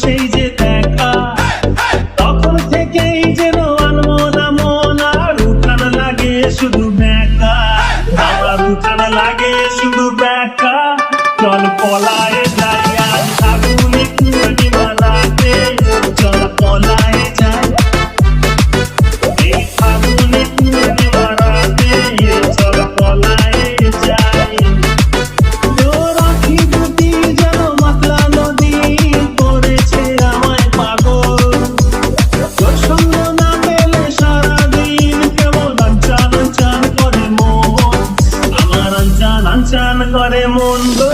সেই যে দেখা তখন থেকেই যেন আনমনা মন আর উঠান লাগে শুধু ব্যাকা, আমার উঠান লাগে শুধু ব্যাকা। চল পলায়ে যাই আজ ফাগুনি পূর্ণিমা রাতে, চল পলায়ে যাই এই ফাগুনি পূর্ণিমা রাতে, চল পলায়ে যাই। তোর আঁখি দুটি যেন মাতলা নদী করেছে আমায় পাগল, তোর সঙ্গ না পেলে সারাদিন কেমন আনচান আনচান করে মন, আমার আনচান আনচান করে মন গো।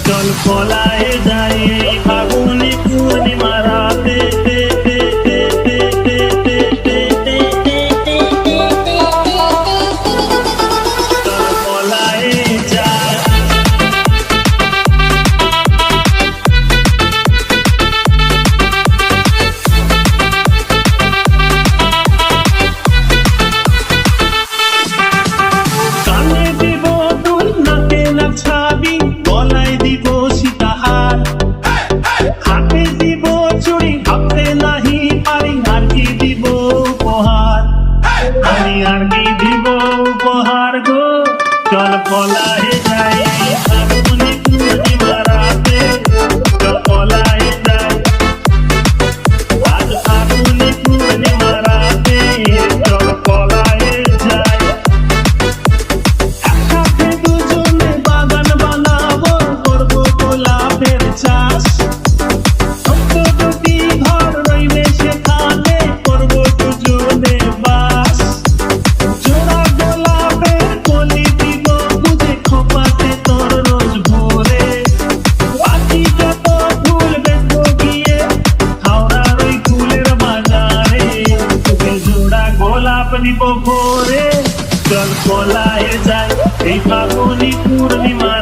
চল পলায়ে যাই এই ফাগুনি পূর্ণিমা রাতে, চল পলায়ে যাই। কানে দিব দুল, নাকে নাচাবি, গলায় দিব সীতাহার, হাতে দিব চুড়ি, ভাবতে নাহি পারি আর কি দিব উপহার, আমি আর কি দিব উপহার গো। চল পলায়ে যাই ফাগুনি পূর্ণিমা রাতে, চল পলায়ে যাই আজ ফাগুনি পূর্ণিমা রাতে, চল পলায়ে যাই। একসাথে দুজনে বাগান বানাবো, করবো গোলাপের চাষ, ছোট্ট দুটি ঘর রইবে সেখানে, করবো দুজনে বাস। জোড়া গোলাপের কলি দিব বুঝে খোপাতে তোর রোজ ভোরে, বাকি যত ফুল বেচবো গিয়ে হাওড়ার ওই ফুলের বাজারে, তোকে জোড়া গোলাপ দিব ভোরে। চল পলায়ে যাই এই ফাগুনি পূর্ণিমা